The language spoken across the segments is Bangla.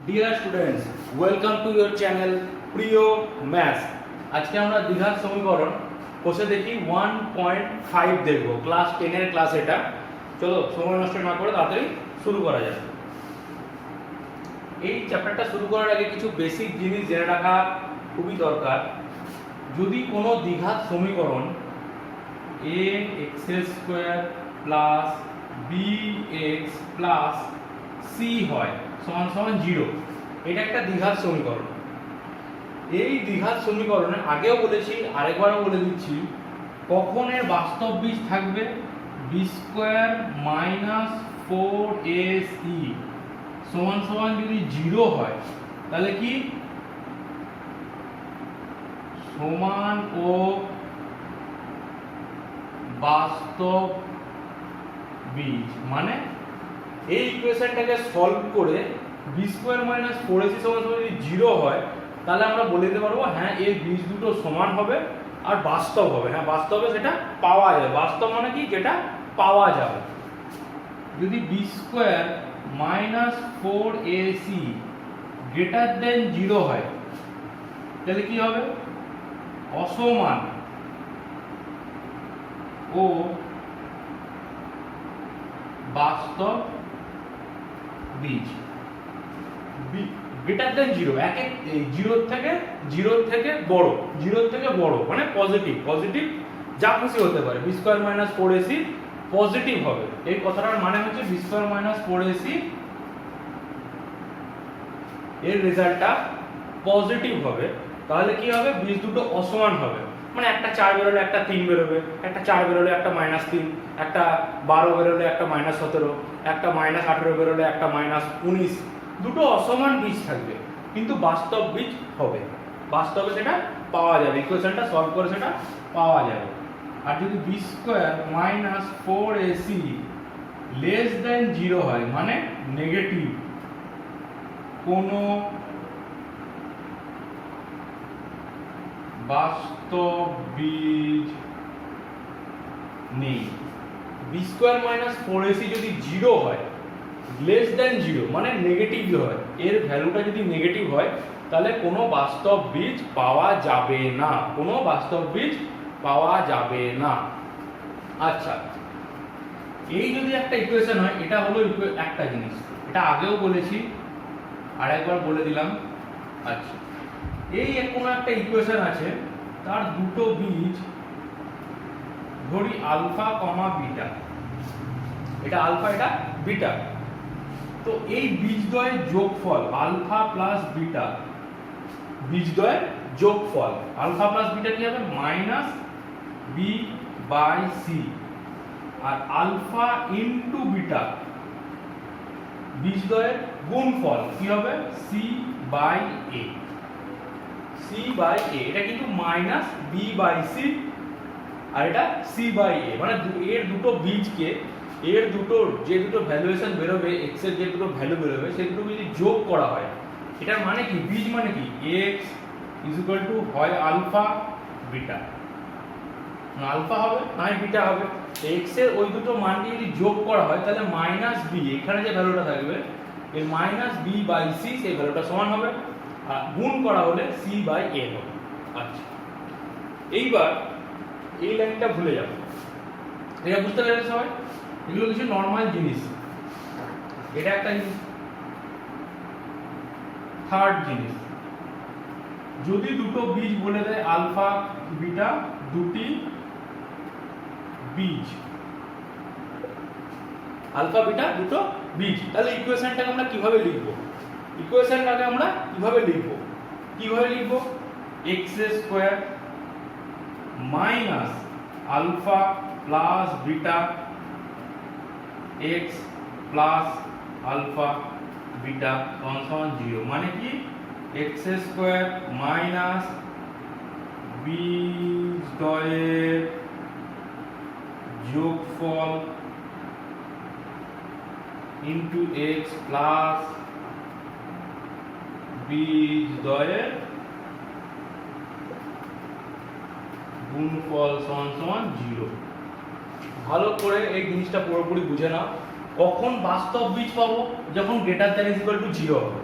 Dear students, welcome to your channel প্রিয় ম্যাথস। আজকে আমরা দ্বিঘাত সমীকরণ কোষে দেখি 1.5 দেখব। ক্লাস 10 এর ক্লাস এটা। চলো সময় নষ্ট না করে তাড়াতাড়ি শুরু করা যাক। এই চ্যাপ্টারটা শুরু করার আগে কিছু বেসিক জিনিস জেনে রাখা খুবই দরকার। যদি কোনো দ্বিঘাত সমীকরণ ax² plus bx plus c হয় সমান সমান 0, এটা একটা দ্বিঘাত সমীকরণ। এই দ্বিঘাত সমীকরণে আগেও বলেছি, আরেকবারও বলে দিচ্ছি, কখন এর বাস্তব বীজ থাকবে b² - 4ac সমান সমান যদি 0 হয় তাহলে কি সমান ও বাস্তব বীজ। মানে এই ইকুয়েশনটাকে সলভ করে b² - 4ac সমান সমান যদি 0 হয় তাহলে আমরা বলে দিতে পারবো হ্যাঁ এর বীজ দুটো সমান হবে আর বাস্তব হবে। হ্যাঁ বাস্তবে সেটা পাওয়া যাবে। বাস্তব মানে কি, যেটা পাওয়া যাবে। যদি b² - 4ac গ্রেটার দেন 0 হয় তাহলে কি হবে অসমান ও বাস্তব বীজ। গ্রেটার দেন 0, একে 0 থেকে বড়, 0 থেকে বড় মানে পজিটিভ যা খুশি হতে পারে। b² - 4ac পজিটিভ হবে। এই কথাটার মানে হচ্ছে b² - 4ac এর রেজাল্টটা পজিটিভ হবে। তাহলে কি হবে, বীজ দুটো অসমান হবে। মানে একটা 4 বেরোলে একটা 3 বেরোবে, একটা 4 বেরোলে একটা -3, একটা 12 বেরোলে একটা -17, একটা -18 বেরোলে একটা -19, দুটো অসমান বীজ থাকবে কিন্তু বাস্তব বীজ হবে। বাস্তবে সেটা পাওয়া যাবে, ইকুয়েশনটা সলভ করে সেটা পাওয়া যাবে। আর যদি b² - 4ac লেস দেন 0 হয় মানে নেগেটিভ, কোনো বাস্তব বীজ নেই। b² - 4ac যদি 0 হয়, লেস দেন 0 মানে নেগেটিভ হয়, এর ভ্যালুটা যদি নেগেটিভ হয় তাহলে কোনো বাস্তব বীজ পাওয়া যাবে না, কোনো বাস্তব বীজ পাওয়া যাবে না। আচ্ছা, এই যদি একটা ইকুয়েশন হয়, এটা হলো একটা জিনিস, এটা আগেও বলেছি আরেকবার বলে দিলাম। আচ্ছা, এই কোনো একটা ইকুয়েশন আছে, তার দুটো বীজ ধরি আলফা কমা বিটা, এটা আলফা এটা বিটা। তো এই বীজদ্বয়ের যোগফল আলফা প্লাস বিটা, বীজদ্বয়ের যোগফল আলফা প্লাস বিটা কি হবে -b/c, আর আলফা ইনটু বিটা বীজদ্বয়ের গুণফল কি হবে c/a। এটা কিন্তু -b/c আর এটা c/a, মানে এর দুটো বীজকে, এর দুটো যে দুটো ভ্যালুয়েশন বেরোবে, x এর যে দুটো ভ্যালু বেরোবে সেই দুটো যদি যোগ করা হয়, এটার মানে কি, বীজ মানে কি x হয় আলফা বিটা, আলফা হবে নয় বিটা হবে। x এর ওই দুটো মানকে যদি যোগ করা হয় তাহলে -b, এখানে যে ভ্যালুটা থাকবে এর -b/c সেই ভ্যালুটা সমান হবে, আর গুণ করা হলে c/a হবে। আচ্ছা, এইবার এই লাইনটা ভুলে যাবো, এটা বুঝতে পেরেছো সবাই? এগুলো কিছু নরমাল জিনিস। এটা একটা জিনিস। থার্ড জিনিস, যদি দুটো বীজ বলে দেয় আলফা বিটা, দুটি বীজ আলফা বিটা দুটো বীজ, তাহলে ইকুয়েশনটাকে আমরা কিভাবে লিখব? কিভাবে লিখব x² minus alpha plus beta x plus alpha beta সমান 0, মানে কি x² মাইনাস বীজদ্বয়ের যোগফল ইনটু x প্লাস বীজদ্বয়ের গুণফল সমান 0। ভালো করে এই জিনিসটা পুরোপুরি বুঝে নাও। কখন বাস্তব বীজ পাবো? যখন greater than is equal two 0 হবে।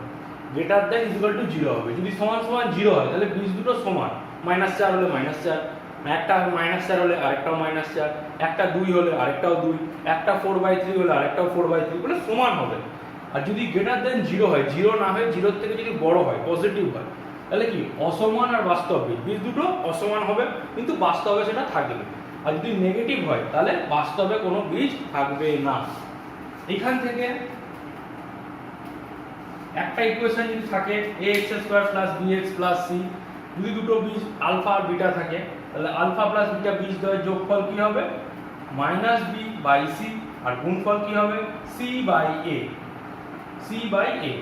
গ্রেটার দেন ইকুয়াল টু 0 হবে। যদি সমান সমান 0 হয় তাহলে বীজ দুটো সমান, -4 হলে -4, একটা -4 হলে আরেকটাও -4, একটা 2 হলে আরেকটাও 2, একটা 4/3 হলে আরেকটাও 4/3, বলে সমান হবে। আর যদি গ্রেটার দেন 0 হয়, 0 না হয়ে 0 থেকে যদি বড় হয়, পজিটিভ হয়, তাহলে কি অসমান আর বাস্তব বীজ দুটো অসমান হবে, কিন্তু বাস্তবে সেটা থাকবে। আর যদি নেগেটিভ হয় তাহলে বাস্তবে কোনো বীজ থাকবে না। এখান থেকে একটা ইকুয়েশন যদি থাকে ax² + bx + c, যদি দুটো বীজ আলফা আর বিটা থাকে তাহলে আলফা প্লাস বিটা বীজদ্বয়ের যোগফল কি হবে? -b/c, আর গুণফল কি হবে? c/a, c/a।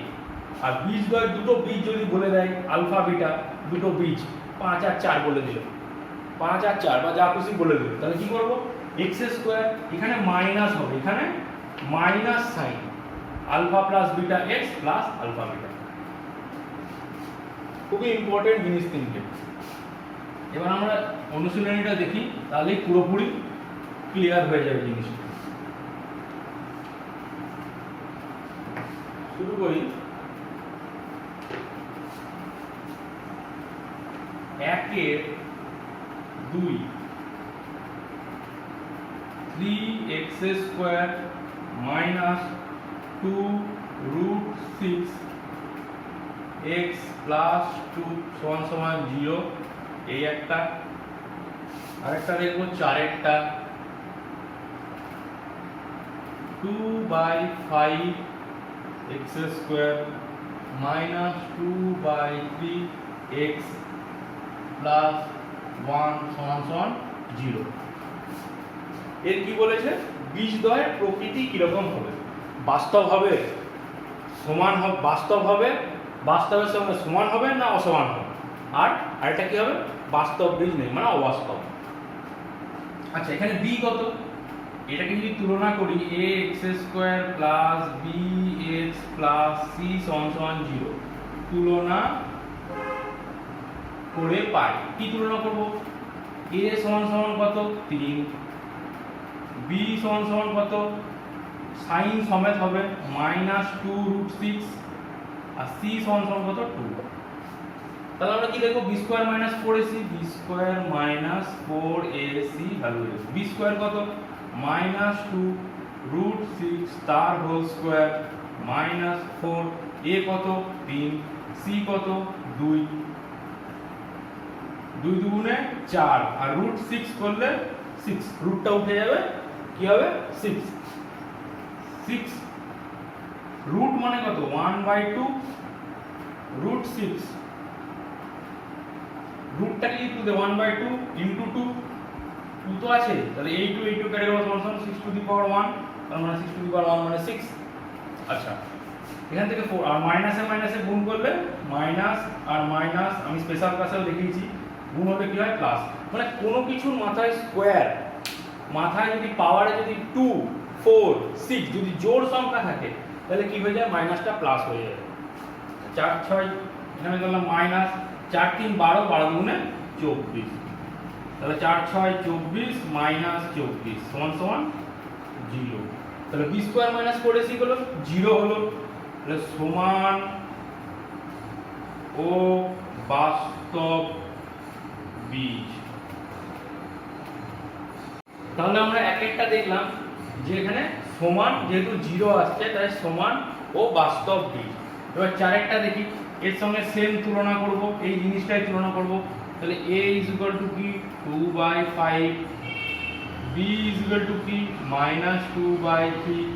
আর বীজদ্বয়ের দুটো বীজ যদি বলে দেয় আলফা বিটা, দুটো বীজ 5 আর 4 বলে দিল, 5 আর 4 বা যা খুশি বলে দিল, তাহলে কি করব? x², এখানে মাইনাস হবে, এখানে minus sign, alpha plus beta x plus alpha beta. খুবই ইম্পর্টেন্ট জিনিস তিনটে। এবার আমরা অনুশীলনীটা দেখি, তাহলে পুরোপুরি ক্লিয়ার হয়ে যাবে জিনিসটা। শুরু করি। 1 2 3x² - 2√6 x + 2 = 0, এই একটা। আরেকটা দেখবো 4এরটা, 2/5 x² - 2/3 x + 1 = 0। এর কি বলেছে? বীজদ্বয়ের প্রকৃতি কিরকম হবে? বাস্তব হবে, সমান হবে, বাস্তব হবে, বাস্তবের সঙ্গে সমান হবে না অসমান হবে, আর আরেকটা কি হবে? বাস্তব বীজ নেই, মানে অবাস্তব। আচ্ছা, এখানে বি কত? এটাকে যদি তুলনা করি ax² + bx + c = 0, তুলনা করে পাই। কি তুলনা করব? a সমান কত? 3, b সমান কত? সাইন সমেত হবে -2√6, আর c সমান কত? 2। তাহলে আমরা কি দেখব? b² - 4ac, b² - 4ac value দেব। b² কত? -2√6 তার হোল স্কয়ার -4, a কত? 3, c কত? 2, 2 দুগুণে 4, আর √6 করলে 6, রুটটা উঠে যাবে, কি হবে? 6। 6 রুট মানে কত? 1/2 √6, রুটটাকে কি তুলতে? 1/2 * 2, 2 তো আছে, তাহলে 8 কেটে গেল = 6⁴, তার মানে 6⁴ মানে 6। আচ্ছা, এখান থেকে 4 আর মাইনাসে মাইনাসে গুণ করলে মাইনাস আর মাইনাস, আমি স্পেশাল ক্লাসেও দেখিয়েছি, গুণ হলে কি হয়? প্লাস। মানে কোনো কিছুর মাথায় স্কোয়ার, মাথায় যদি পাওয়ারে যদি 2, 4, 6 যদি জোড় সংখ্যা থাকে তাহলে কি হয়ে যায়? মাইনাসটা প্লাস হয়ে যায়। 4 6, এখানে করলাম মাইনাস, 4 3 12, 12 দুগুণে 24, তাহলে 4 6 24 -24 = 0। তাহলে b² - 4ac হলো 0 হলো, তাহলে সমান ও বাস্তব বীজ। তাহলে আমরা এক একটা দেখলাম যে এখানে সমান, যেহেতু 0 আসছে তাই সমান ও বাস্তব বীজ। এবার 4একটা দেখি, এর সঙ্গে সেম তুলনা করব, এই জিনিসটাই তুলনা করব। তাহলে a = কি? 2/5, b = কি? -2/3,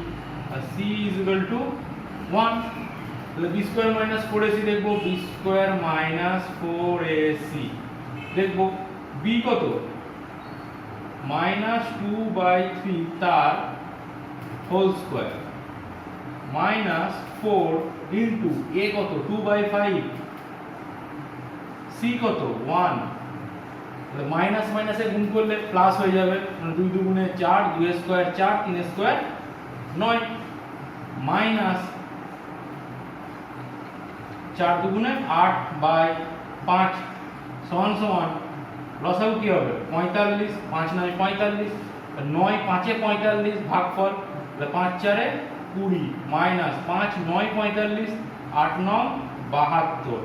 আর c = 1। তাহলে b² - 4ac দেখব, b² - 4ac দেখব। b কত? -2/3 তার হোল স্কয়ার -4 ইনটু a কত? 2/5, c কত? 1। তাহলে মাইনাস মাইনাসে গুণ করলে প্লাস হয়ে যাবে, মানে 2 দুগুণে 4, 2 এর স্কয়ার 4, 3 এর স্কয়ার 9, মাইনাস 4 দুগুণে 8/5 সমান লসাগু কি হবে? 45, 5 9 45, 9 5 এ 45 ভাগফল, তাহলে 5 4 এ 20, মাইনাস 5 9 45, 8 9 72।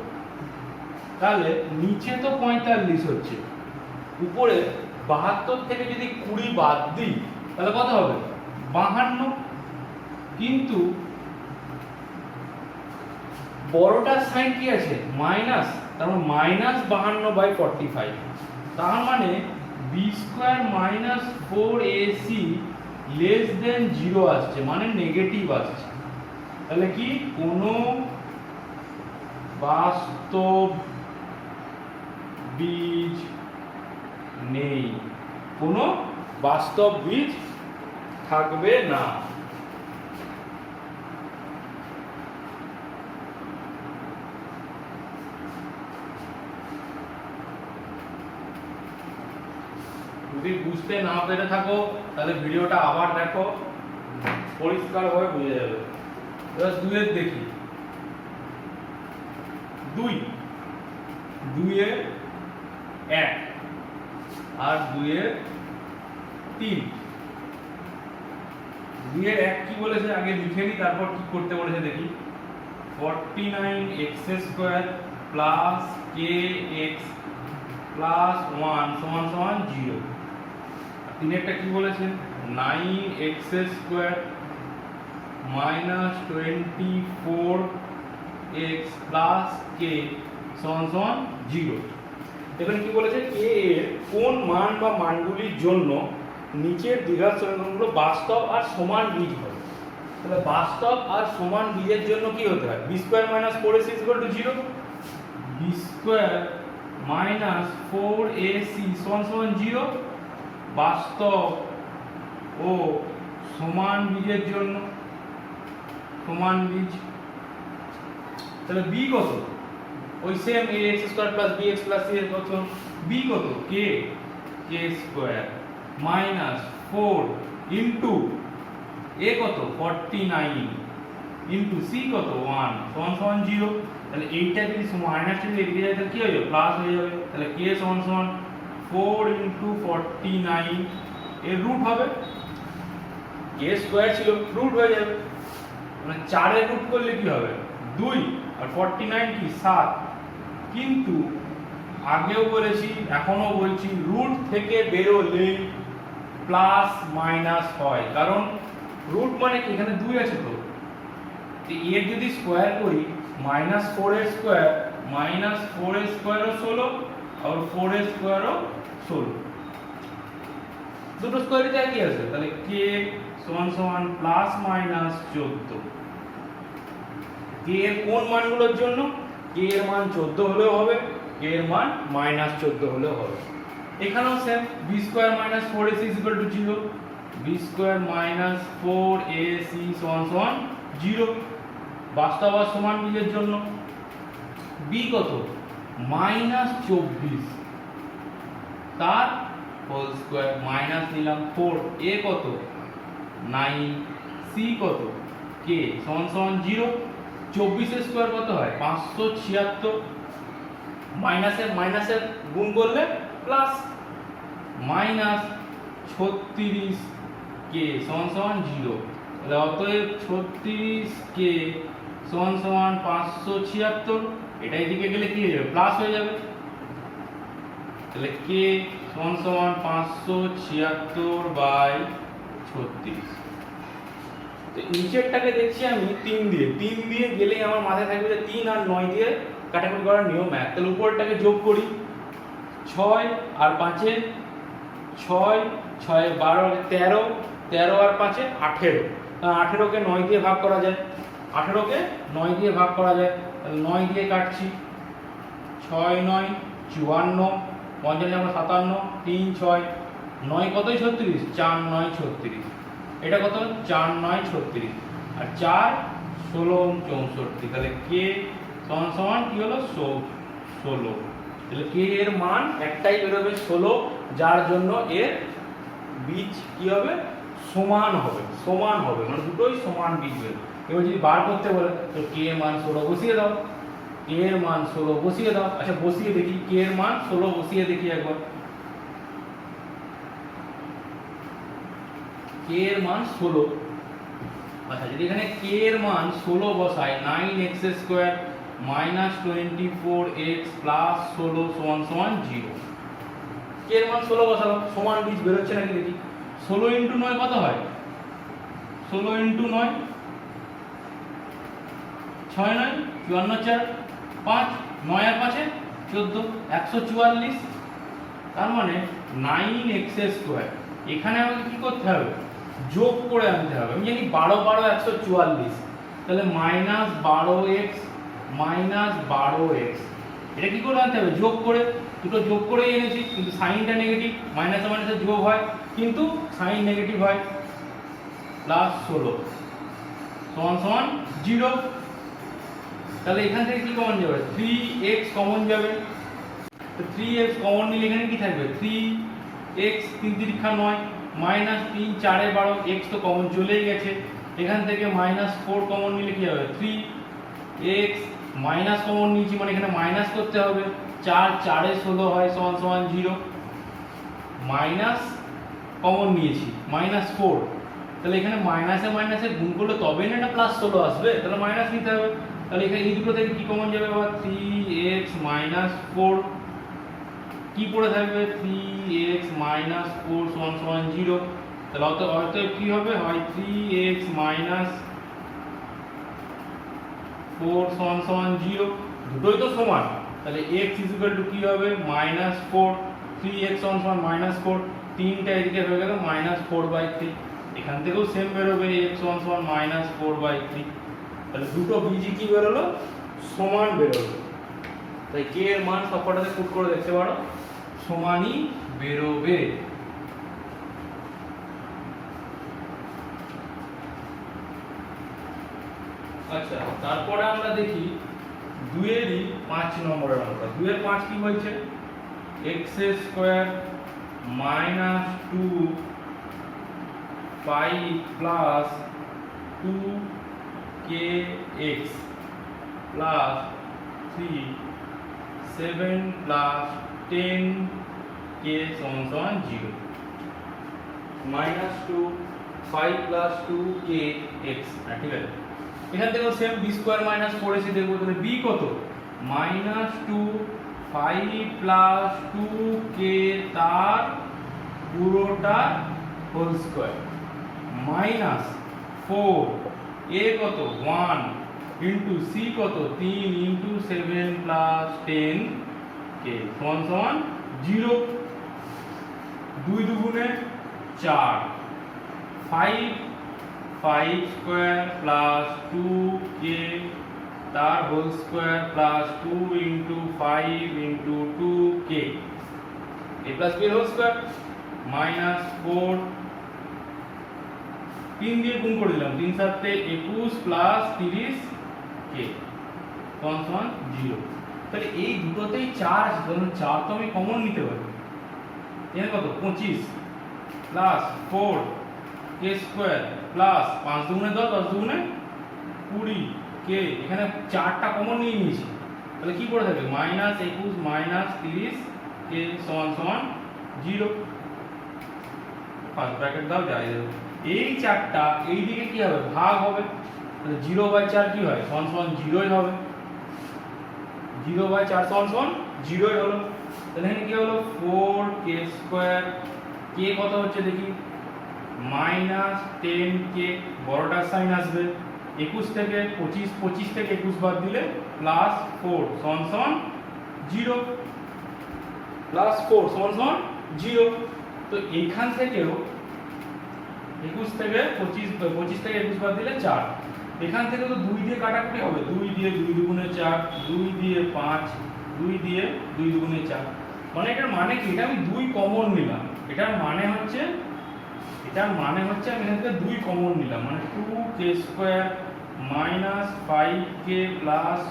তাহলে নিচে তো 45 হচ্ছে, উপরে 72 থেকে যদি 20 বাদ দিই তাহলে কত হবে 52। কিন্তু বড়টার সাইন কি আছে মাইনাস, তার মানে -52/45। তার মানে B square minus 4ac less than 0 আসছে, মানে নেগেটিভ আসছে। তাহলে কি কোনো বাস্তব বীজ নেই, কোনো বাস্তব বীজ থাকবে না। যদি বুঝতে না পেরে থাকো তাহলে ভিডিওটা আবার দেখো, পরিষ্কারভাবে বুঝে যাবে। এবার 2 এর দেখি, 2 এর 1 আর 2 এর 3। 2 এর 1 কি বলেছে আগে লিখে নি, তারপর কি করতে বলেছে দেখি। 49x² প্লাস kx প্লাস 1 সমান সমান 0। 3 এরটা কি বলেছে 9x² minus 24x plus k সমান সমান 0। এখানে কি বলেছে k এর কোন মান বা মানগুলির জন্য নিচের দ্বিঘাত সমীকরণগুলো বাস্তব আর সমান বীজ হবে। তাহলে বাস্তব আর সমান বীজের জন্য কি হতে হয়, b² - 4ac = 0, b² - 4ac সমান 0 বাস্তব ও সমান বীজের জন্য, সমান বীজ। তাহলে b কত, ওই সেম ax² + bx + c এর কত, b কত k² মাইনাস 4 ইনটু a কত 49 ইনটু c কত 1 সমান সমান 0। তাহলে এইটা যদি মাইনাসটা যদি এদিকে যায় তাহলে কি হয়ে যাবে প্লাস হয়ে যাবে। তাহলে k সমান সমান 4 ইনটু 49 এর রুট হবে, k স্কয়ার ছিল রুট হয়ে যাবে, মানে 4 এর রুট করলে কি হবে 2 আর 49 কি 7। কিন্তু আগেও বলেছি এখনো বলছি রুট থেকে বেরোলে প্লাস মাইনাস হয়, কারণ রুট মানে কি এখানে 2 আছে তো এর যদি স্কয়ার করি -4 এর স্কয়ার -4 এর স্কয়ারও 16 আর 4 এর স্কয়ারও 16, দুটো স্কয়ারই তো একই আছে। তাহলে k সমান সমান প্লাস মাইনাস 14। k এর কোন মানগুলোর জন্য, k এর মান 14 হলেও হবে, k এর মান -14 হলেও হবে। এখানেও same b² - 4ac = 0, b² - 4ac সমান 0 বাস্তব আর সমান বীজের জন্য। b কত -24 তার হোল স্কয়ার মাইনাস নিলাম 4, a কত 9, c কত k সমান 0। 24 এর স্কয়ার কত হয় 576, মাইনাসের গুণ করলে প্লাস, মাইনাস 36 k সমান 0। তাহলে অতএব 36 k সমান 576, এটা এদিকে গেলে কি হয়ে যাবে প্লাস হয়ে যাবে। তাহলে k সমান 576/36। তো নিচেরটাকে দেখছি আমি 3 দিয়ে গেলেই আমার মাথায় থাকবে যে 3 আর 9 দিয়ে কাটাকুটি করার নিয়ম এক। তাহলে উপরটাকে যোগ করি 6 আর 5 এ 6, 6 12 13, 13 আর 5 এ 18। 18 কে 9 দিয়ে ভাগ করা যায়, 18 কে 9 দিয়ে ভাগ করা যায়। তাহলে 9 দিয়ে কাটছি, 6 9 54, 5 আমরা 57, 3 6 9 কতই 36, 4 9 36। এটা কত 4 9 36 আর 4 16 64। তাহলে k সমান কি হলো 16। তাহলে k এর মান একটাই বেরোবে 16, যার জন্য এর বীজ কি হবে সমান হবে, মানে দুটোই সমান বীজ বেরোবে। এবার যদি বার করতে বলে তো k এর মান 16 বসিয়ে দাও, k এর মান 16 বসিয়ে দাও। আচ্ছা বসিয়ে দেখি, k এর মান 16 বসিয়ে দেখি একবার। k এর মান 16। আচ্ছা যদি এখানে k এর মান 16 বসাই 9x² মাইনাস 24x প্লাস 16 সমান সমান 0। কে এর মান 16 বসালাম, সমান বীজ বেরোচ্ছে নাকি দেখি। 16 ইন্টু 9 কত হয়? 16 ইন্টু 9 6 9 54 4 5 9 আর 5 14 144। তার মানে 9x স্কয়ার। এখানে আমাকে কি করতে হবে? যোগ করে আনতে হবে। আমি জানি 12 12 144, তাহলে মাইনাস 12x মাইনাস 12x, এটা কি করে আনতে হবে? যোগ করে। দুটো যোগ করেই এনেছি, কিন্তু সাইনটা নেগেটিভ, মাইনাসে মাইনাসে যোগ হয় কিন্তু সাইন নেগেটিভ হয়। প্লাস 16 সমান সমান 0। তাহলে এখান থেকে কি কমন যাবে? 3x কমন যাবে। তো 3x কমন নিলে এখানে কি থাকবে? 3x 3 তিরিক্ষা 9 মাইনাস 3 4 এ 12, x তো কমন চলেই গেছে। এখান থেকে মাইনাস 4 কমন নিলে কি হবে? 3x মাইনাস কমন নিয়েছি মানে এখানে মাইনাস করতে হবে। 4 4 এ 16 হয় সমান সমান 0। মাইনাস কমন নিয়েছি মাইনাস 4, তাহলে এখানে মাইনাসে মাইনাসে গুণ করলে তবেই না এটা প্লাস 16 আসবে, তাহলে মাইনাস নিতে হবে। তাহলে এখানে এই দুটো থেকে কি কমন যাবে? আবার 3x মাইনাস 4 কি পড়ে থাকবে? 3x মাইনাস 4 সমান সমান 0। তাহলে অতএব কি হবে? হয় 3x মাইনাস 4 সমান সমান 0, দুটোই তো সমান। তাহলে x ইকুয়াল টু কি হবে? মাইনাস 4, 3x সমান সমান মাইনাস 4, 3টা এদিকে হয়ে গেল মাইনাস 4/3। এখান থেকেও সেম বেরোবে, x সমান সমান মাইনাস 4/3। তাহলে দুটো বীজই কি বেরোলো? সমান বেরোলো। তাই কে এর মান সবকটাতে পুট করে দেখতে পারো, সমানই বেরোবে। আচ্ছা, তারপরে আমরা দেখি 2 এরই 5 নম্বরের অঙ্ক। 2 এর 5 কি বলছে? x square minus 2 5 plus 2kx plus 3 7 plus 10k সমান সমান 0। মাইনাস 2 5 প্লাস 2kx, ঠিক আছে। এখান থেকেও same B square minus 4ac দেখবো। তাহলে বি কত? মাইনাস 2 5 প্লাস 2k তার পুরোটা হোল স্কয়ার মাইনাস 4 a কত? 1 ইন্টু সি কত? 3 ইন্টু 7 প্লাস 10k সমান সমান 0। 2 দুগুণে 4, 5 স্কয়ার প্লাস 2k তার whole square plus 2 into 5 into 2k a plus b whole square minus 4, 3 দিয়ে গুণ করে দিলাম, 3 7 21 প্লাস 30k সমান সমান 0। তাহলে এই দুটোতেই 4 আছে, ধরুন 4 তো আমি কমন নিতে পারি। এখানে কত? 25 প্লাস 4k স্কয়ার প্লাস 5 দুগুণে 10, 10 দুগুণে 20k, এখানে 4টা কমন নিয়ে নিয়েছি। তাহলে কি পড়ে থাকে? মাইনাস 21 মাইনাস 30k সমান সমান 0। ফার্স্ট ব্র্যাকেট দাও, যাই দেবো। এই 4টা এই দিকে কি হবে? ভাগ হবে। তাহলে 0/4 কি হয়? সমান সমান 0ই হবে। 0/4 সমান সমান 0ই হলো। তাহলে এখানে কি হলো? 4k স্কয়ার, k কত হচ্ছে দেখি? মাইনাস 10k, বড়টার সাইন আসবে। 21 থেকে 25, 25 থেকে 21 বাদ দিলে প্লাস 4 সমান সমান 0। প্লাস 4 সমান সমান 0। তো এইখান থেকেও 21 থেকে 25, 25 থেকে 21 বাদ দিলে 4। এখান থেকে তো 2 দিয়ে কাটাকুটি হবে। 2 দিয়ে 2 দুগুণে 4, 2 দিয়ে 5, 2 দিয়ে 2 দুগুণে 4। মানে এটার মানে কি? এটা আমি 2 কমন নিলাম। এটার মানে হচ্ছে আমি এখান থেকে 2 কমন নিলাম, মানে 2k square minus 5k plus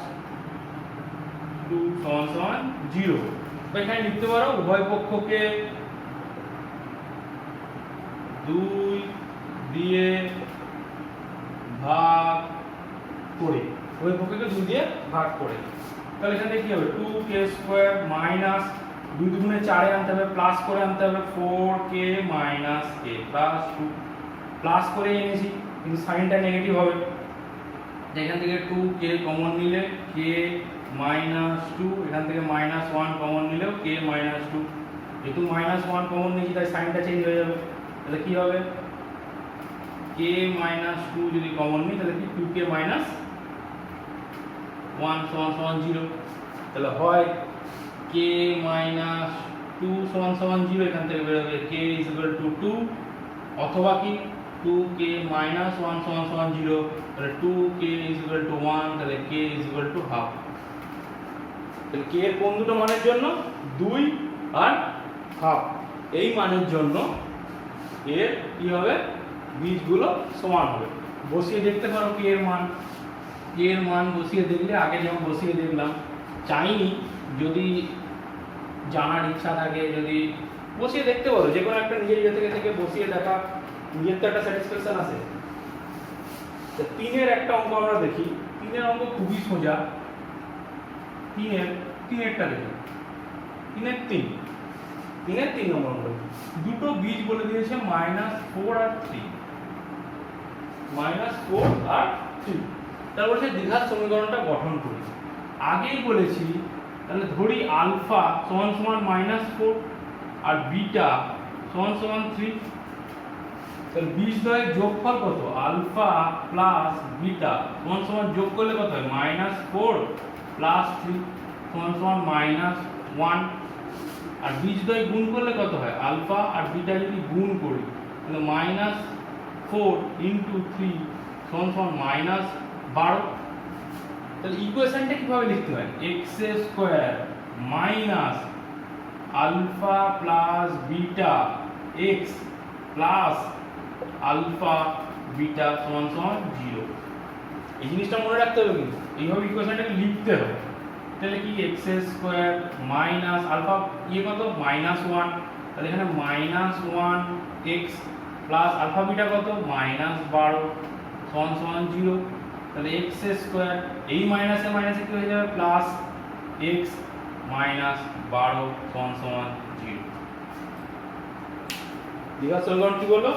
2 সমান সমান 0। তো এখানে লিখতে পারো উভয় পক্ষকে 2 দিয়ে ভাগ করে, উভয় পক্ষকে 2 দিয়ে ভাগ করে। তাহলে এখান থেকে কি হবে? 2k স্কয়ার মাইনাস 2 দুগুণে 4 এ আনতে হবে, প্লাস করে আনতে হবে 4k minus k plus 2। Plus করে এনেছি কিন্তু সাইনটা নেগেটিভ হবে। এখান থেকে 2k কমন নিলে k মাইনাস টু, এখান থেকে মাইনাস ওয়ান কমন নিলেও কে মাইনাস টু, যেহেতু মাইনাস ওয়ান কমন নিয়েছি তাই সাইনটা চেঞ্জ হয়ে যাবে, তাহলে কি হবে কে মাইনাস টু যদি কমন নিই তাহলে কি টু কে মাইনাস ওয়ান সমান সমান জিরো, তাহলে হয় কে মাইনাস টু সমান সমান জিরো, এখান থেকে বেরোবে কে ইজ ইকুয়াল টু টু, অথবা কি টু কে মাইনাস ওয়ান সমান সমান জিরো, তাহলে two K is equal to one, তাহলে K is equal to half. তাহলে কে এর কোন দুটো মানের জন্য, দুই আর হাফ, এই মানের জন্য এর কি হবে বীজগুলো সমান হবে। বসিয়ে দেখতে পারো কে এর মান, কে এর মান বসিয়ে দেখলে আগে যেমন বসিয়ে দেখলাম, চাইনি যদি জানার ইচ্ছা থাকে যদি বসিয়ে দেখতে পারো, যে কোনো একটা নিজের ইয়ে থেকে থেকে বসিয়ে দেখা, নিজের তো একটা স্যাটিসফ্যাকশন আছে। তিনের একটা অঙ্ক আমরা দেখি, তিনের অঙ্ক খুবই সোজা, তিনেরটা দেখি, তিনের তিন নম্বর অঙ্ক, দুটো বীজ বলে দিয়েছে মাইনাস ফোর আর থ্রি, মাইনাস ফোর আর থ্রি, তার বলছে দ্বিঘাত সমীকরণটা গঠন করি। আগেই বলেছি তাহলে ধরি আলফা সমান সমান মাইনাস ফোর আর বিটা সমান সমান থ্রি, তাহলে বীজদ্বয়ের যোগফল কত, আলফা প্লাস বিটা সমান সমান যোগ করলে কত হয় মাইনাস ফোর প্লাস থ্রি সমান সমান মাইনাস ওয়ান, আর বীজদ্বয় গুণ করলে কত হয়, আলফা আর বিটা যদি গুণ করি তাহলে মাইনাস ফোর ইন্টু থ্রি সমান সমান মাইনাস বারো। তাহলে ইকুয়েশনটা কিভাবে লিখতে হয়, x square minus alpha plus beta x plus alpha beta সমান সমান জিরো। এই জিনিসটা মনে রাখতে হবে, কিন্তু এইভাবে ইকুয়েশনটাকে লিখতে হবে। তাহলে কি এক্স স্কোয়ার মাইনাস আলফা ইয়ে কত মাইনাস ওয়ান, তাহলে এখানে minus one x plus alpha beta কত মাইনাস বারো সমান সমান জিরো, তাহলে এক্স স্কোয়ার এই মাইনাসে মাইনাসে কি হয়ে যাবে প্লাস এক্স মাইনাস বারো সমান সমান জিরো। দ্বিঘাত সমীকরণ কি বললো,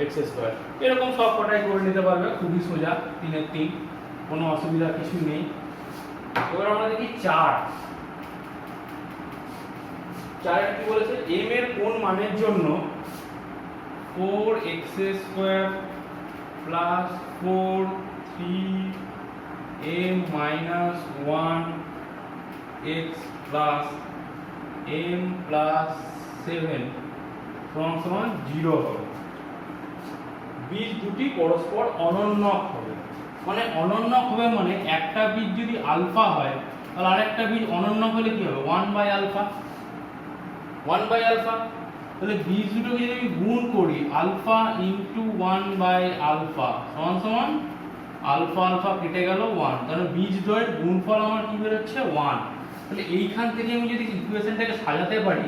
এক্স স্কোয়ার। এরকম সব কটাই করে নিতে পারবে, খুবই সোজা, তিনের তিন, কোনো অসুবিধা কিছু নেই। এবার আমরা দেখি চার, চারের কি বলেছে, এম এর কোন মানের জন্য four x square plus four three m minus one x plus m plus seven সমান সমান জিরো হবে। বীজ দুটি পরস্পর অনন্যক হবে, মানে অনন্যক হবে মানে একটা বীজ যদি আলফা হয় তাহলে আরেকটা বীজ অনন্যক হলে কি হবে one by alpha, one by alpha. তাহলে বীজ দুটোকে যদি আমি গুণ করি alpha into one by alpha সমান সমান আলফা আলফা কেটে গেল ওয়ান, তাহলে বীজ দ্বয়ের গুণফল আমার কি বেরোচ্ছে ওয়ান। তাহলে এইখান থেকে আমি যদি ইকুয়েশনটাকে সাজাতে পারি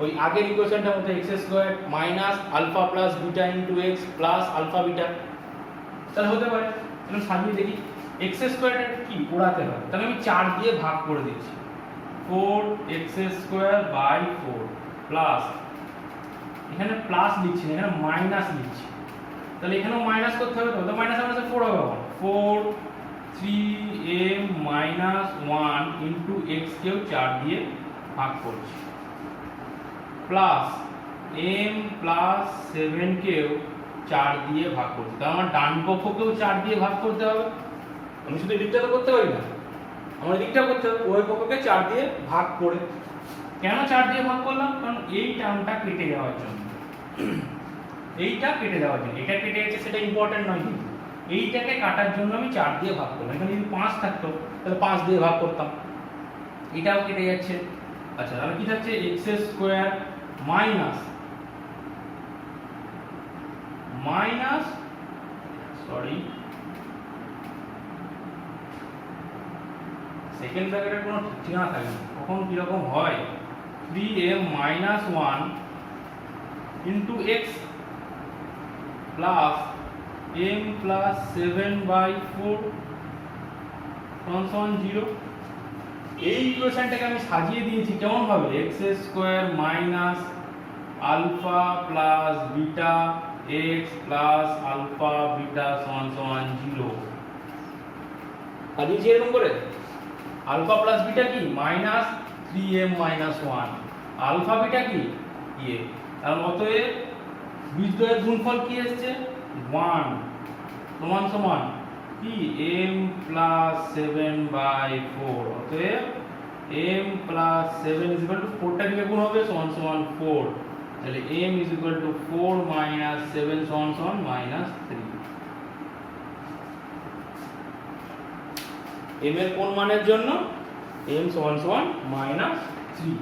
ওই আগের ইকুয়েশনটার মধ্যে x square minus alpha plus beta into x plus alpha beta, তাহলে হতে পারে। তাহলে সাজিয়ে দেখি, এক্স স্কোয়ারটা কি ওড়াতে হয়, তাহলে আমি 4 দিয়ে ভাগ করে দিচ্ছি, 4x স্কোয়ার বাই 4 প্লাস, এখানে প্লাস লিখছি না এখানে মাইনাস লিখছি, তাহলে এখানেও মাইনাস করতে হবে, তো মাইনাস মাইনাসে 4 হবে, 4 3m মাইনাস 1 ইন্টু এক্স কেও 4 দিয়ে ভাগ করছি, প্লাস m প্লাস 7 কেও 4 দিয়ে ভাগ করছি, তাহলে আমার ডান পক্ষকেও 4 দিয়ে ভাগ করতে হবে। আমি শুধু এদিকটা তো করতে পারি না, আমার এদিকটা করতে হবে, ওই পক্ষকে 4 দিয়ে ভাগ করে। কেন 4 দিয়ে ভাগ করলাম, কারণ এই টার্মটা কেটে যাওয়ার জন্য, এইটা কেটে দেওয়ার জন্য, এটা কেটে গেছে সেটা ইম্পর্টেন্ট নয়, কিন্তু এইটাকে কাটার জন্য আমি 4 দিয়ে ভাগ করলাম। এখানে যদি 5 থাকতো তাহলে 5 দিয়ে ভাগ করতাম, এটাও কেটে যাচ্ছে। আচ্ছা তাহলে কি থাকছে x square minus minus sorry second ব্র্যাকেটের কোনো ঠিকানা থাকে না, কখন কিরকম হয়, 3m minus 1 into x plus m plus 7/4 সমান 0। এই ইকুয়েশনটাকে আমি সাজিয়ে দিয়েছি কেমন ভাবে, x square minus alpha plus beta x plus alpha beta সমান 0 সাজিয়েছি এরকম করে। আলফা প্লাস বিটা কি minus 3m minus 1, alpha beta কি এ, তার অতএব বীজদ্বয়ের গুণফল কি আসছে 1 সমান সমান কি m প্লাস 7/4, অতএব m plus 7 is equal two 4 টা দিকে গুণ হবে সমান সমান 4, তাহলে m is equal two 4 minus 7 সমান সমান মাইনাস 3। m এর কোন মানের জন্য m সমান সমান মাইনাস 3।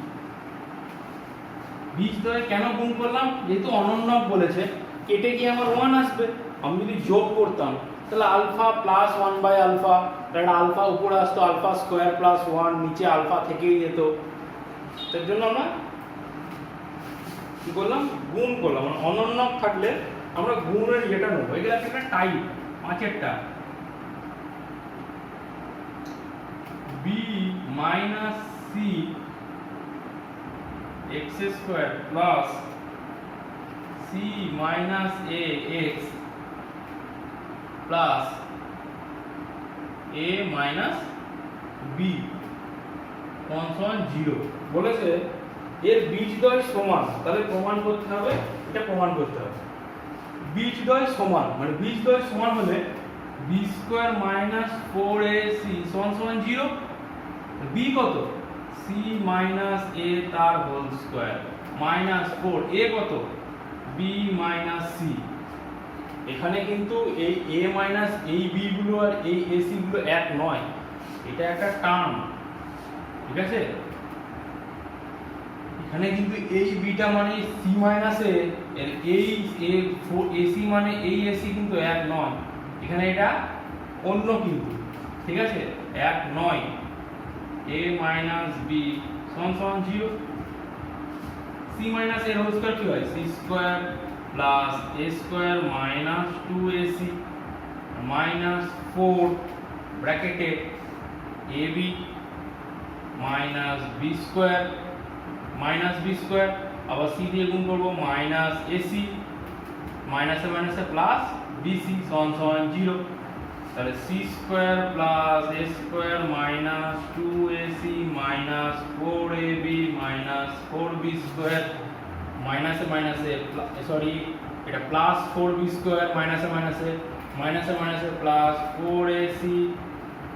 বীজদ্বয় কেন গুণ করলাম, যেহেতু অনন্যক বলেছে কেটে গিয়ে আমার 1 আসবে, আমি যদি যোগ করতাম তাহলে আলফা প্লাস 1 বাই আলফা, তাহলে আলফা উপরে আসতো আলফা স্কয়ার প্লাস 1, নিচে আলফা থেকেই যেত, তার জন্য আমরা কি করলাম গুণ করলাম। মানে অনন্যক থাকলে আমরা গুণের যেটা নেবো, এগুলো একটা টাইপ 5এরটা b minus c x square plus c minus a x plus a minus b সমান 0 বলেছে। এর বীজদ্বয় সমান, তাহলে প্রমাণ করতে হবে, এটা প্রমাণ করতে হবে বীজদ্বয় সমান, মানে বীজদ্বয় সমান হলে b স্কয়ার মাইনাস 4ac সমান সমান 0, b কত c মাইনাস a তার হোল স্কয়ার মাইনাস 4, a কত b মাইনাস c। এখানে কিন্তু এই a মাইনাস এই b গুলো আর এই ac গুলো এক নয়, এটা একটা টার্ম, ঠিক আছে। এখানে কিন্তু এই বিটা মানে c মাইনাস a এর এই ac মানে এই ac কিন্তু এক নয়, এখানে এটা অন্য কিন্তু, ঠিক আছে, এক নয়। a মাইনাস b সমান সমান 0, c minus a whole square কি হয় c square plus a square minus 2ac minus 4 ব্র্যাকেটে ab minus b square minus b square, আবার c দিয়ে গুণ করব মাইনাস ac মাইনাসে মাইনাসে প্লাস bc সমান সমান 0, তাহলে c square plus a square minus 2ac minus 4ab minus 4b square মাইনাসে মাইনাসে সরি এটা প্লাস 4b স্কয়ার মাইনাসে মাইনাসে মাইনাসে মাইনাসে প্লাস 4ac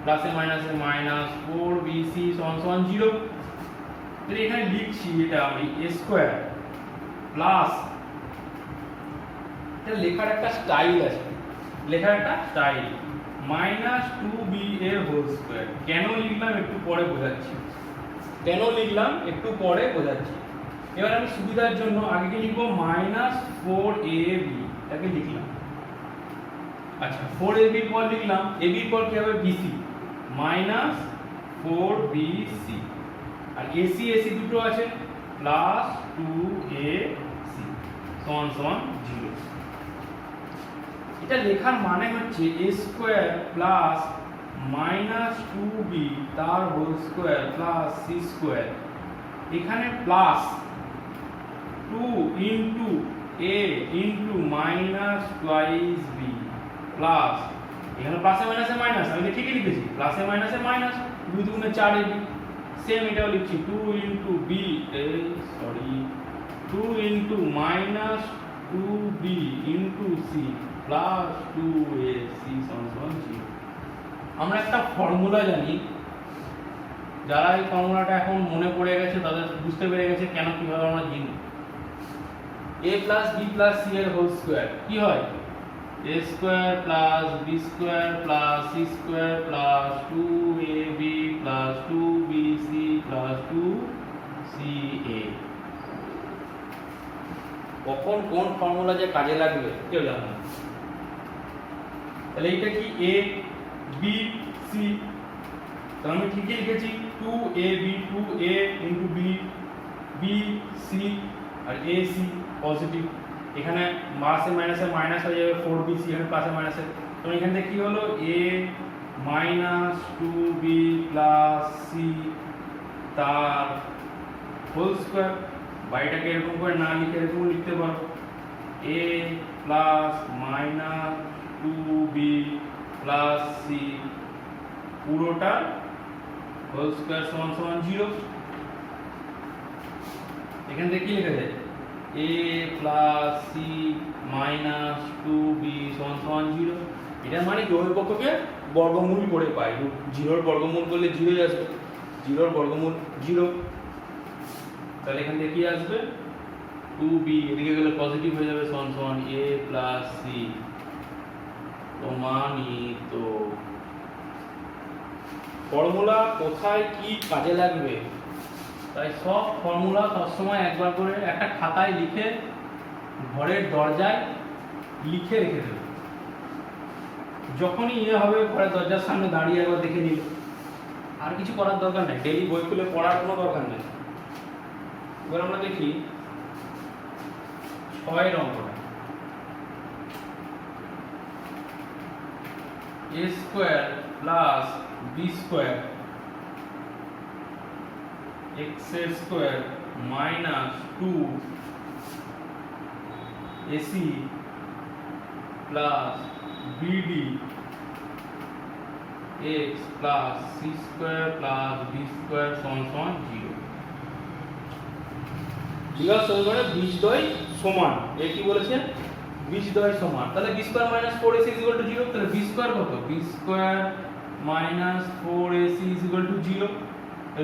প্লাসে মাইনাসে মাইনাস 4bc সমান সমান 0। তাহলে এখানে লিখছি এটা আমি a স্কয়ার প্লাস, এটা লেখার একটা স্টাইল আছে, লেখার একটা স্টাইল মাইনাস 2b এর হোল স্কয়ার। কেন লিখলাম একটু পরে বোঝাচ্ছি, কেন লিখলাম একটু পরে বোঝাচ্ছি। এবার আমি সুবিধার জন্য আগে কি লিখবো মাইনাস 4ab এটাকে লিখলাম, আচ্ছা 4ab পর লিখলাম, ab পর কি হবে bc মাইনাস 4bc, আর ac ac দুটো আছে প্লাস 2ac সমান সমান 0। এটা লেখার মানে হচ্ছে a square plus minus 2b তার whole square plus c square, এখানে plus 2 into a into minus twice b plus, এখানে প্লাসে মাইনাসে মাইনাস, আমি তো ঠিকই লিখেছি প্লাসে মাইনাসে মাইনাস 2 দুগুণে 4ab, সেম এটাও লিখছি 2 into b sorry 2 into minus 2b into c plus 2ac সমান 0। আমরা একটা ফর্মুলা জানি, যারা এই ফর্মুলাটা এখন মনে পড়ে গেছে তাদের বুঝতে পেরে গেছে কেন কিভাবে আমরা জানি। a plus b plus c এর হোল স্কয়ার কি হয় a square plus b square plus c square plus 2ab plus 2bc plus 2ca। কখন কোন ফর্মুলা যে কাজে লাগবে কেউ জানে না। তাহলে এটা কি a b c, তাহলে আমি ঠিকই লিখেছি 2ab 2a into b b c আর ac পজিটিভ, এখানে মাসে মাইনাসে মাইনাস হয়ে যাবে 4bc, এখানে প্লাসে মাইনাসে, তো এখান থেকে কি হলো a minus 2b plus c তার হোল স্কয়ার, বাইটাকে এরকম করে না লিখে এরকম লিখতে পারো a plus minus 2b plus c পুরোটা হোল স্কয়ার সমান সমান 0। এখান থেকে কি লেখা যায় a plus c minus 2b সমান সমান 0। এটা মানে কি উভয় পক্ষকে বর্গমূল করে পাই। 0 এর বর্গমূল করলে 0 আসবে, 0 এর বর্গমূল 0। তাহলে এখান থেকে কি আসবে 2b, এদিকে গেলে পজিটিভ হয়ে যাবে, সমান সমান a প্লাস c প্রমাণিত। ফর্মুলা কোথায় কি কাজে লাগবে, তাই সব ফর্মুলা সবসময় একবার করে একটা খাতায় লিখে ঘরের দরজায় লিখে রেখে দেবে। যখনই হবে ঘরের দরজার সামনে দাঁড়িয়ে একবার দেখে নিল, আর কিছু করার দরকার নেই, ডেইলি বই খুলে পড়ার কোনো দরকার নেই। এবার আমরা দেখি 6 অঙ্কটা। a square plus b square x square minus 2 ac plus bd x plus c square plus b square সমান সমান 0। বিঘা সমীকরণে বীজদ্বয় সমান, এ কি বলেছে বীজদ্বয় সমান, তাহলে b স্কয়ার মাইনাস 4ac 0। তাহলে b স্কয়ার কত, b square minus 4ac 0।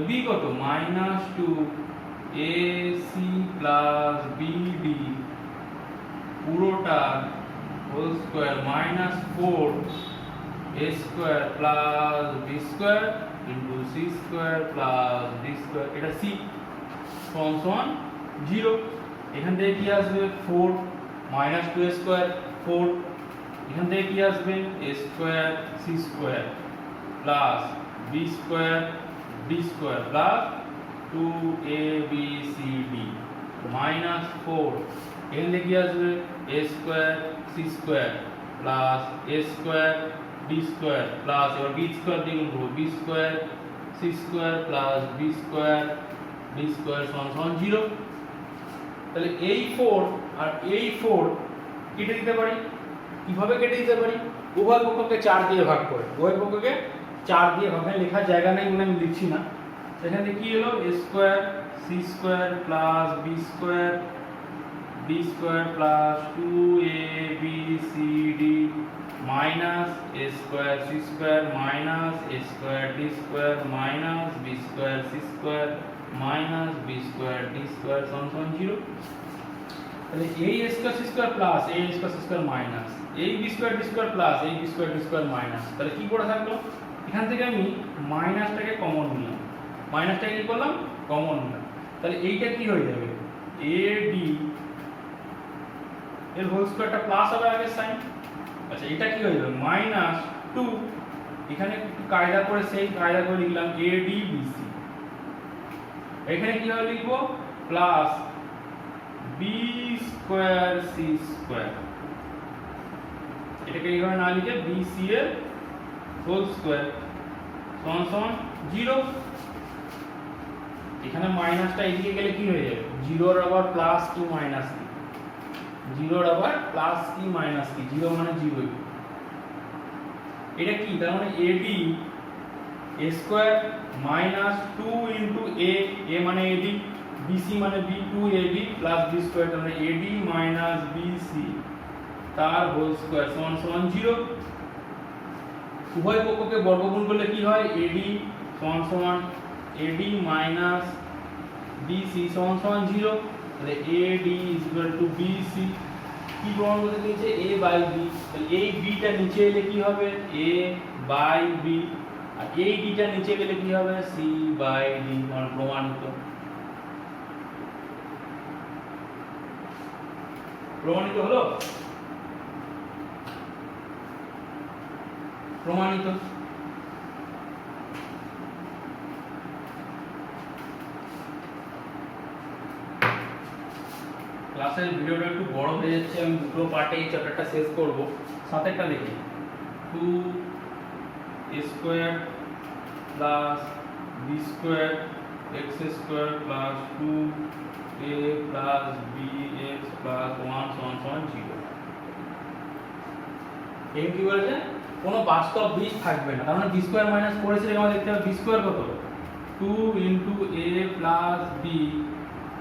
b কত মাইনাস 2ac প্লাস bd পুরোটা whole square minus 4a square plus b square into c square plus d square, এটা c সমান সমান 0। এখান থেকে কি আসবে 4 মাইনাস 2a স্কয়ার 4, এখান থেকে কি আসবে a square c square plus b square d square plus 2abcd minus 4, এখান থেকে কি আসবে a square c square plus a square d square plus এবার b স্কয়ার দিয়ে গুণ করব b square c square plus b square d square সমান সমান 0। তাহলে এই 4 আর এই 4 কেটে দিতে পারি। কিভাবে কেটে দিতে পারি, উভয় পক্ষকে 4 দিয়ে ভাগ করে, উভয় পক্ষকে 4 দিয়ে ভাগ, লেখার জায়গা নেই মানে আমি লিখছি না। সেখান থেকে কি হলো a square c square plus b square d square plus 2abcd minus a square c square minus a square d square minus b square c square minus b square d square সমান সমান 0। তাহলে a square c square plus a square c square minus a b square d square plus a b square d square minus, তাহলে কি পড়ে থাকলো, এখান থেকে আমি মাইনাসটাকে কমন নিলাম, মাইনাসটাকে কি করলাম কমন নিলাম। তাহলে এইটা কি হয়ে যাবে ad এর হোল স্কয়ারটা প্লাস হবে আগের সাইন। আচ্ছা এটা কি হয়ে যাবে মাইনাস 2, এখানে একটু কায়দা করে সেই কায়দা করে লিখলাম adbc, এখানে কিভাবে লিখবো plus b square c square, এটাকে এইভাবে না লিখে bc এর হোল স্কয়ার সমান সমান 0। এখানে মাইনাসটা এদিকে গেলে কি হয়ে যাবে 0 এর আবার প্লাস কি মাইনাস কি, 0 এর আবার প্লাস কি মাইনাস কি, 0 মানে 0। এটা কি, তার মানে ad a square minus 2 into a, a মানে ad, bc মানে b 2ab plus b square, তার মানে ad মাইনাস bc তার হোল স্কয়ার সমান সমান 0। উভয় পক্ষকে বর্গমূল করলে কি হয় ad সমান সমান ad মাইনাস bc সমান সমান 0। তাহলে ad bc কি প্রমাণ করতে দিয়েছে a বাই b, তাহলে এই b টা নিচে এলে কি হবে a বাই b, আর এই d টা নিচে গেলে কি হবে c বাই d, মানে প্রমাণিত। প্রমাণিত হলো, প্রমাণিত। ক্লাসের ভিডিওটা একটু বড় হয়ে যাচ্ছে, আমি দুটো পার্টে এই চ্যাপ্টারটা শেষ করব। সাথেটা দেখি 2a square plus b square x square plus 2a plus bx plus 1 সমান সমান 0। এই কি বলেছে কোনো বাস্তব বীজ থাকবে না, তার মানে b স্কয়ার মাইনাস 4ac আমাদের দেখতে হবে b স্কয়ার কত two into A plus B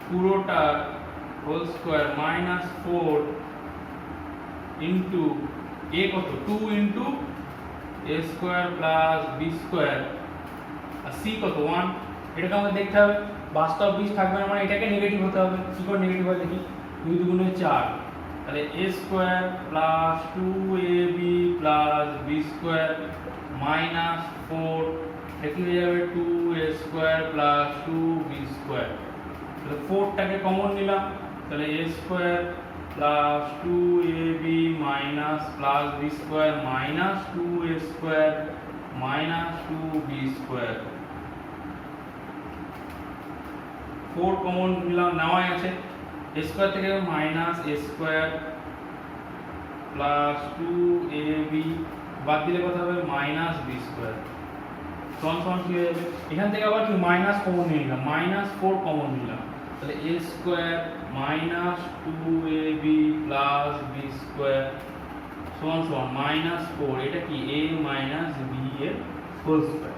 পুরোটা whole square minus four into A কত two into A square plus B square আর সি কত ওয়ান। এটাকে আমাদের দেখতে হবে বাস্তব বীজ থাকবে না, মানে এটাকে নেগেটিভ হতে হবে। কি করে নেগেটিভ হয় দেখি, 2 দুগুণে 4, তাহলে A square plus two A B plus B square minus four, এটা হয়ে যাবে two A square plus two B square. তাহলে ফোরটাকে কমন নিলাম, তাহলে A square plus two A B minus plus B square minus two A square minus two B square. 4 common নিলাম, নেওয়াই আছে, এ স্কোয়ার থেকে minus A square plus two A B বাদ দিলে কত হবে মাইনাস বি স্কোয়ার সমান সমান কি হয়ে যাবে। এখান থেকে আবার কি মাইনাস কমন নিয়ে নিলাম, মাইনাস 4 কমন নিলাম, তাহলে A square minus two A B plus B square সমান সমান মাইনাস 4, এটা কি এ মাইনাস বি এর হোল স্কোয়ার।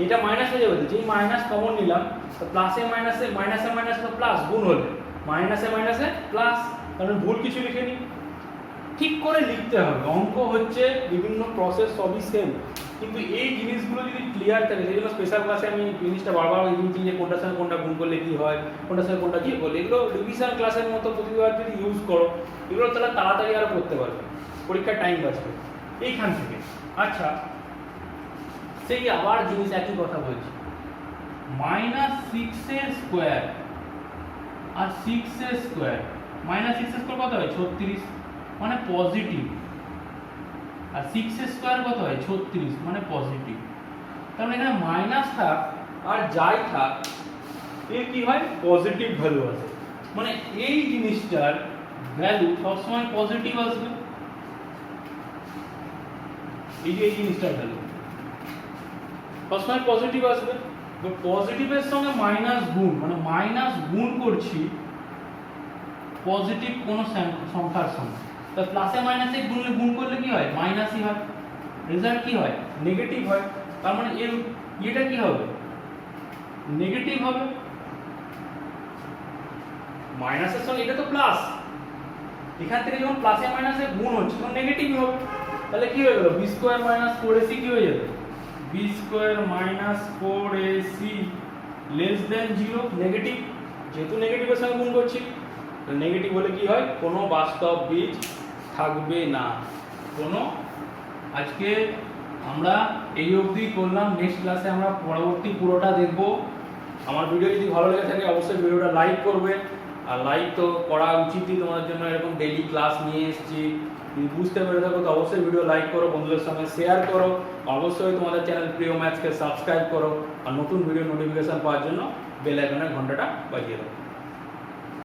এটা মাইনাস হয়ে যাবে, যেই মাইনাস কমন নিলাম তো প্লাসে মাইনাসে মাইনাসে মাইনাসে তো প্লাস গুণ হলে মাইনাসে মাইনাসে প্লাস, কারণ ভুল কিছু লিখিনি। ঠিক করে লিখতে হবে, অঙ্ক হচ্ছে বিভিন্ন প্রসেস সবই সেম, কিন্তু এই জিনিসগুলো যদি ক্লিয়ার থাকে, সেই জন্য স্পেশাল ক্লাসে আমি জিনিসটা বারবার দিচ্ছি যে কোনটার সঙ্গে কোনটা গুণ করলে কি হয়, কোনটার সঙ্গে কোনটা কি করলে, এগুলো রিভিশন ক্লাসের মতো প্রতিবার যদি ইউজ করো এগুলো তাহলে তাড়াতাড়ি আরো করতে পারবে, পরীক্ষার টাইম বাঁচবে এইখান থেকে। আচ্ছা, সেই আবার জিনিস একই কথা বলছি, মাইনাস সিক্স এর স্কোয়ার আর সিক্স এর স্কোয়ার, মাইনাস সিক্স এর স্কোয়ার কত হয় 36 মানে পজিটিভ, আর সিক্স এর স্কোয়ার কত হয় 36 মানে পজিটিভ। তার মানে এখানে মাইনাস থাক আর যাই থাক এর কি হয় পজিটিভ ভ্যালু আসে, মানে এই জিনিসটার ভ্যালু সবসময় পজিটিভ আসবে। এই যে এই জিনিসটার ভ্যালু সবসময় পজিটিভ আসবে, পজিটিভের সঙ্গে মাইনাস গুণ, মানে মাইনাস গুণ করছি পজিটিভ কোনো সংখ্যার সঙ্গে, তো প্লাসে মাইনাসে গুণ করলে কি হয় মাইনাসই হয়, রেজাল্ট কি হয় নেগেটিভ হয়। তার মানে এর এটা কি হবে নেগেটিভ হবে, মাইনাসের সঙ্গে এটা তো প্লাস, এখান থেকে যখন প্লাসে মাইনাসে গুণ হচ্ছে তখন নেগেটিভ হবে। তাহলে কি হয়ে গেল বি স্কোয়ার মাইনাস 4ac কি হয়ে যাবে B square minus 4ac less than 0, negative, যেহেতু নেগেটিভের সঙ্গে গুণ করছি নেগেটিভ হলে কি হয় কোনো বাস্তব বীজ থাকবে না কোনো। আজকে আমরা এই অবধি করলাম, নেক্সট ক্লাসে আমরা পরবর্তী পুরোটা দেখব। আমার ভিডিও যদি ভালো লেগে থাকে অবশ্যই ভিডিওটা লাইক করবে, আর লাইক তো করা উচিতই, তোমাদের জন্য এরকম ডেইলি ক্লাস নিয়ে এসেছি। যদি বুঝতে পেরে থাকো তো অবশ্যই ভিডিও লাইক করো, বন্ধুদের সঙ্গে শেয়ার করো, অবশ্যই তোমাদের চ্যানেল প্রিয় ম্যাথসকে সাবস্ক্রাইব করো, আর নতুন ভিডিও নোটিফিকেশন পাওয়ার জন্য বেল আইকনের ঘন্টাটা বাজিয়ে দাও।